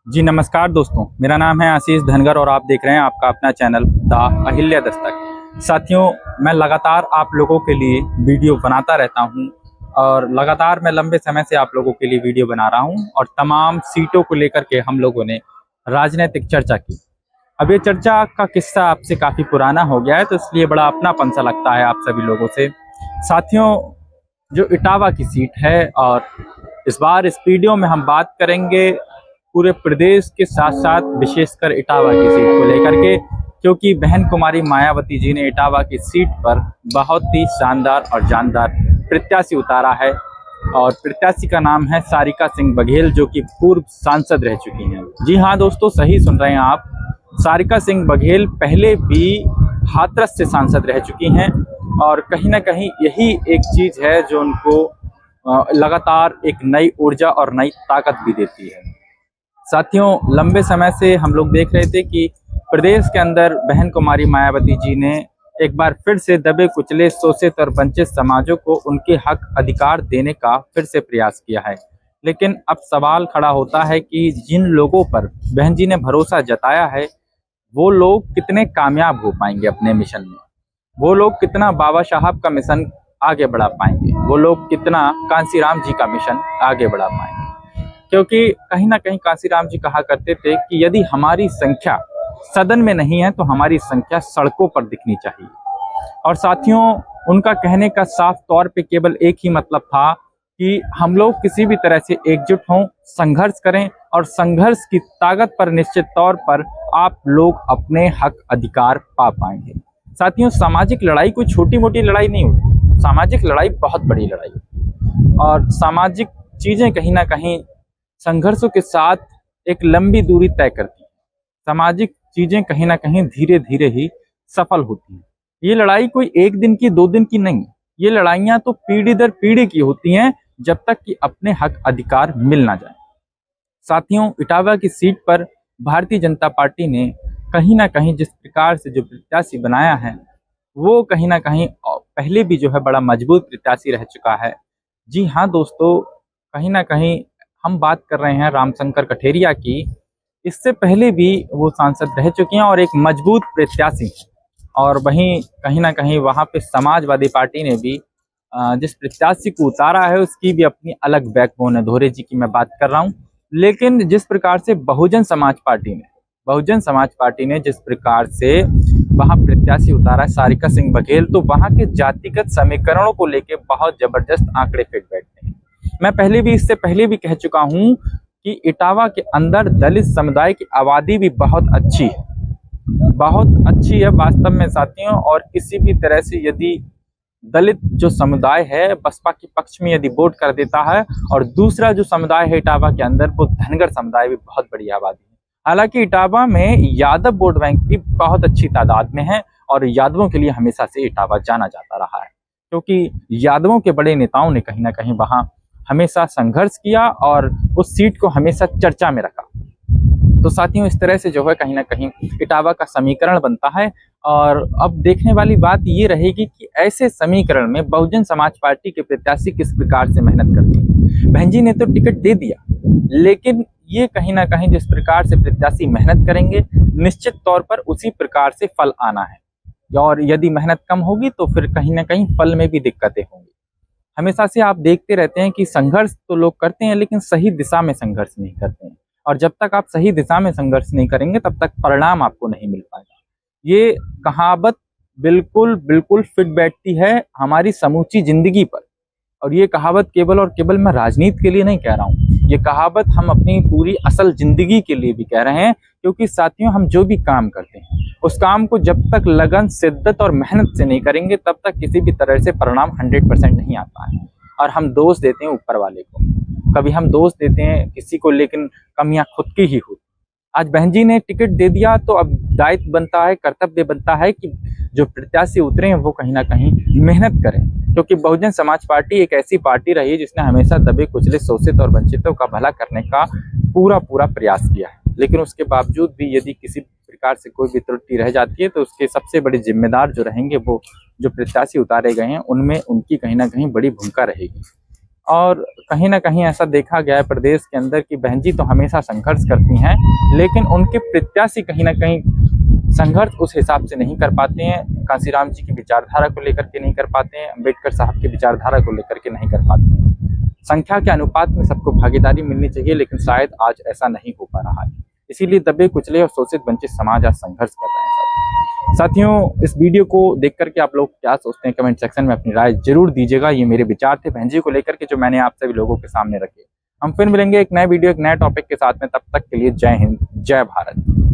जी नमस्कार दोस्तों, मेरा नाम है आशीष धनगर और आप देख रहे हैं आपका अपना चैनल द अहिल्या दस्तक। साथियों, मैं लगातार आप लोगों के लिए वीडियो बनाता रहता हूं और लगातार मैं लंबे समय से आप लोगों के लिए वीडियो बना रहा हूं और तमाम सीटों को लेकर के हम लोगों ने राजनीतिक चर्चा की। अब ये चर्चा का किस्सा आपसे काफ़ी पुराना हो गया है, तो इसलिए बड़ा अपनापन सा लगता है आप सभी लोगों से। साथियों, जो इटावा की सीट है और इस बार इस वीडियो में हम बात करेंगे पूरे प्रदेश के साथ साथ विशेषकर इटावा की सीट को लेकर के, क्योंकि बहन कुमारी मायावती जी ने इटावा की सीट पर बहुत ही शानदार और जानदार प्रत्याशी उतारा है और प्रत्याशी का नाम है सारिका सिंह बघेल, जो कि पूर्व सांसद रह चुकी हैं। जी हाँ दोस्तों, सही सुन रहे हैं आप। सारिका सिंह बघेल पहले भी हाथरस से सांसद रह चुकी हैं और कहीं ना कहीं यही एक चीज़ है जो उनको लगातार एक नई ऊर्जा और नई ताकत भी देती है। साथियों, लंबे समय से हम लोग देख रहे थे कि प्रदेश के अंदर बहन कुमारी मायावती जी ने एक बार फिर से दबे कुचले शोषित और वंचित समाजों को उनके हक अधिकार देने का फिर से प्रयास किया है। लेकिन अब सवाल खड़ा होता है कि जिन लोगों पर बहन जी ने भरोसा जताया है वो लोग कितने कामयाब हो पाएंगे अपने मिशन में, वो लोग कितना बाबा साहब का मिशन आगे बढ़ा पाएंगे, वो लोग कितना कांसीराम जी का मिशन आगे बढ़ा पाएंगे। क्योंकि कहीं ना कहीं कांसीराम जी कहा करते थे कि यदि हमारी संख्या सदन में नहीं है तो हमारी संख्या सड़कों पर दिखनी चाहिए। और साथियों, उनका कहने का साफ तौर पे केवल एक ही मतलब था कि हम लोग किसी भी तरह से एकजुट हों, संघर्ष करें और संघर्ष की ताकत पर निश्चित तौर पर आप लोग अपने हक अधिकार पा पाएंगे। साथियों, सामाजिक लड़ाई कोई छोटी मोटी लड़ाई नहीं होती, सामाजिक लड़ाई बहुत बड़ी लड़ाई होती है और सामाजिक चीजें कहीं ना कहीं संघर्षों के साथ एक लंबी दूरी तय करती है। सामाजिक चीजें कहीं ना कहीं धीरे धीरे ही सफल होती हैं। ये लड़ाई कोई एक दिन की दो दिन की नहीं, ये लड़ाइयां तो पीढ़ी दर पीढ़ी की होती हैं जब तक कि अपने हक अधिकार मिल ना जाए। साथियों, इटावा की सीट पर भारतीय जनता पार्टी ने कहीं ना कहीं जिस प्रकार से जो प्रत्याशी बनाया है वो कहीं ना कहीं पहले भी जो है बड़ा मजबूत प्रत्याशी रह चुका है। जी हाँ दोस्तों, कहीं ना कहीं हम बात कर रहे हैं रामशंकर कठेरिया की। इससे पहले भी वो सांसद रह चुके हैं और एक मजबूत प्रत्याशी। और वहीं कहीं ना कहीं वहाँ पे समाजवादी पार्टी ने भी जिस प्रत्याशी को उतारा है उसकी भी अपनी अलग बैकबोन है। धोरे जी की मैं बात कर रहा हूँ। लेकिन जिस प्रकार से बहुजन समाज पार्टी ने जिस प्रकार से वहाँ प्रत्याशी उतारा है सारिका सिंह बघेल, तो वहाँ के जातिगत समीकरणों को लेके बहुत जबरदस्त आंकड़े फिट बैठते हैं। मैं पहले भी इससे पहले भी कह चुका हूं कि इटावा के अंदर दलित समुदाय की आबादी भी बहुत अच्छी है वास्तव में साथियों। और किसी भी तरह से यदि दलित जो समुदाय है बसपा के पक्ष में यदि वोट कर देता है और दूसरा जो समुदाय है इटावा के अंदर वो धनगर समुदाय भी बहुत बड़ी आबादी है। हालांकि इटावा में यादव वोट बैंक भी बहुत अच्छी तादाद में है और यादवों के लिए हमेशा से इटावा जाना जाता रहा है, क्योंकि यादवों के बड़े नेताओं ने कहीं ना कहीं वहां हमेशा संघर्ष किया और उस सीट को हमेशा चर्चा में रखा। तो साथियों, इस तरह से जो है कहीं ना कहीं इटावा का समीकरण बनता है। और अब देखने वाली बात ये रहेगी कि ऐसे समीकरण में बहुजन समाज पार्टी के प्रत्याशी किस प्रकार से मेहनत करते हैं। बहन जी ने तो टिकट दे दिया, लेकिन ये कहीं ना कहीं जिस प्रकार से प्रत्याशी मेहनत करेंगे निश्चित तौर पर उसी प्रकार से फल आना है। और यदि मेहनत कम होगी तो फिर कहीं ना कहीं फल में भी दिक्कतें होंगी। हमेशा से आप देखते रहते हैं कि संघर्ष तो लोग करते हैं लेकिन सही दिशा में संघर्ष नहीं करते हैं। और जब तक आप सही दिशा में संघर्ष नहीं करेंगे तब तक परिणाम आपको नहीं मिल पाएगा। ये कहावत बिल्कुल बिल्कुल फिट बैठती है हमारी समूची जिंदगी पर। और ये कहावत केवल और केवल मैं राजनीति के लिए नहीं कह रहा हूँ, ये कहावत हम अपनी पूरी असल जिंदगी के लिए भी कह रहे हैं। क्योंकि साथियों, हम जो भी काम करते हैं उस काम को जब तक लगन, शिद्दत और मेहनत से नहीं करेंगे तब तक किसी भी तरह से परिणाम 100% नहीं आता है। और हम दोष देते हैं ऊपर वाले को, कभी हम दोष देते हैं किसी को, लेकिन कमियां खुद की ही होती। आज बहन जी ने टिकट दे दिया तो अब दायित्व बनता है, कर्तव्य बनता है कि जो प्रत्याशी उतरे हैं वो कहीं ना कहीं मेहनत करें। क्योंकि बहुजन समाज पार्टी एक ऐसी पार्टी रही है जिसने हमेशा दबे कुचले, शोषित और वंचितों का भला करने का पूरा प्रयास किया है। लेकिन उसके बावजूद भी यदि किसी प्रकार से कोई भी त्रुटि रह जाती है तो उसके सबसे बड़े जिम्मेदार जो रहेंगे वो जो प्रत्याशी उतारे गए हैं उनमें उनकी कहीं ना कहीं बड़ी भूमिका रहेगी। और कहीं ना कहीं ऐसा देखा गया है प्रदेश के अंदर कि बहन जी तो हमेशा संघर्ष करती हैं, लेकिन उनके प्रत्याशी कहीं ना कहीं संघर्ष उस हिसाब से नहीं कर पाते हैं। कांशीराम जी की विचारधारा को लेकर के नहीं कर पाते हैं, अम्बेडकर साहब की विचारधारा को लेकर के नहीं कर पाते हैं। संख्या के अनुपात में सबको भागीदारी मिलनी चाहिए, लेकिन शायद आज ऐसा नहीं हो पा रहा है। इसीलिए दबे कुचले और शोषित वंचित समाज आज संघर्ष कर रहे हैं। साथियों, इस वीडियो को देख करके आप लोग क्या सोचते हैं, कमेंट सेक्शन में अपनी राय जरूर दीजिएगा। ये मेरे विचार थे बहन जी को लेकर के, जो मैंने आप सभी लोगों के सामने रखे। हम फिर मिलेंगे एक नए वीडियो, एक नए टॉपिक के साथ में। तब तक के लिए जय हिंद, जय भारत।